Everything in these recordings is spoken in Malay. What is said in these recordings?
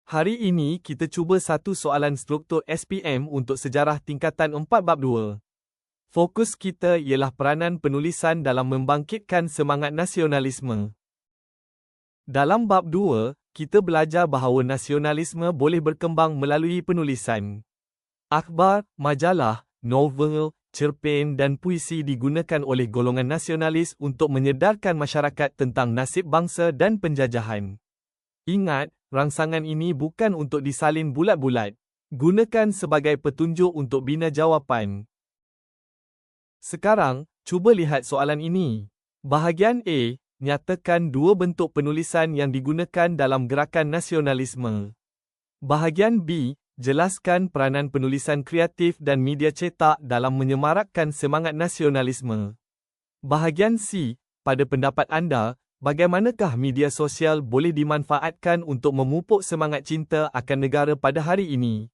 Hari ini kita cuba satu soalan struktur SPM untuk sejarah tingkatan 4 bab 2. Fokus kita ialah peranan penulisan dalam membangkitkan semangat nasionalisme. Dalam bab 2, kita belajar bahawa nasionalisme boleh berkembang melalui penulisan. Akhbar, majalah, novel, cerpen dan puisi digunakan oleh golongan nasionalis untuk menyedarkan masyarakat tentang nasib bangsa dan penjajahan. Ingat, rangsangan ini bukan untuk disalin bulat-bulat. Gunakan sebagai petunjuk untuk bina jawapan. Sekarang, cuba lihat soalan ini. Bahagian A, nyatakan dua bentuk penulisan yang digunakan dalam gerakan nasionalisme. Bahagian B, jelaskan peranan penulisan kreatif dan media cetak dalam menyemarakkan semangat nasionalisme. Bahagian C, pada pendapat anda, bagaimanakah media sosial boleh dimanfaatkan untuk memupuk semangat cinta akan negara pada hari ini?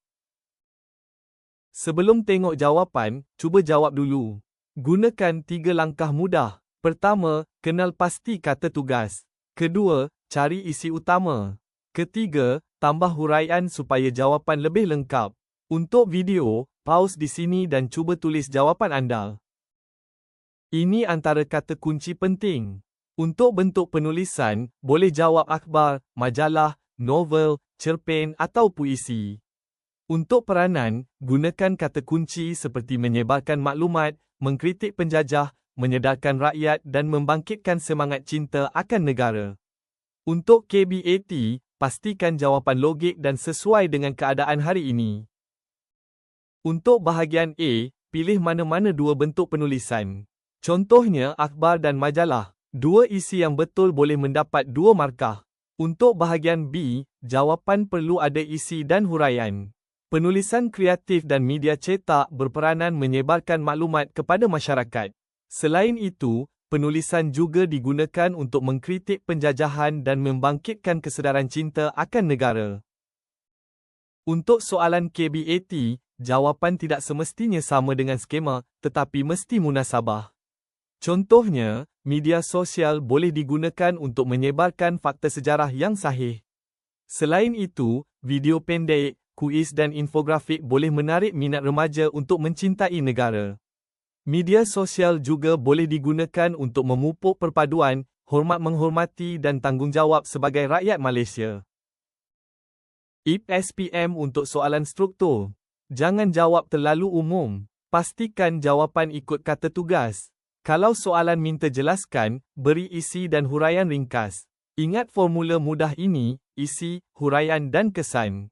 Sebelum tengok jawapan, cuba jawab dulu. Gunakan 3 langkah mudah. Pertama, kenal pasti kata tugas. Kedua, cari isi utama. Ketiga, tambah huraian supaya jawapan lebih lengkap. Untuk video, pause di sini dan cuba tulis jawapan anda. Ini antara kata kunci penting. Untuk bentuk penulisan, boleh jawab akhbar, majalah, novel, cerpen atau puisi. Untuk peranan, gunakan kata kunci seperti menyebarkan maklumat, mengkritik penjajah, menyedarkan rakyat dan membangkitkan semangat cinta akan negara. Untuk KBAT, pastikan jawapan logik dan sesuai dengan keadaan hari ini. Untuk bahagian A, pilih mana-mana dua bentuk penulisan. Contohnya akhbar dan majalah. Dua isi yang betul boleh mendapat 2 markah. Untuk bahagian B, jawapan perlu ada isi dan huraian. Penulisan kreatif dan media cetak berperanan menyebarkan maklumat kepada masyarakat. Selain itu, penulisan juga digunakan untuk mengkritik penjajahan dan membangkitkan kesedaran cinta akan negara. Untuk soalan KBAT, jawapan tidak semestinya sama dengan skema, tetapi mesti munasabah. Contohnya, media sosial boleh digunakan untuk menyebarkan fakta sejarah yang sahih. Selain itu, video pendek, kuis dan infografik boleh menarik minat remaja untuk mencintai negara. Media sosial juga boleh digunakan untuk memupuk perpaduan, hormat menghormati dan tanggungjawab sebagai rakyat Malaysia. SPM untuk soalan struktur. Jangan jawab terlalu umum. Pastikan jawapan ikut kata tugas. Kalau soalan minta jelaskan, beri isi dan huraian ringkas. Ingat formula mudah ini, isi, huraian dan kesan.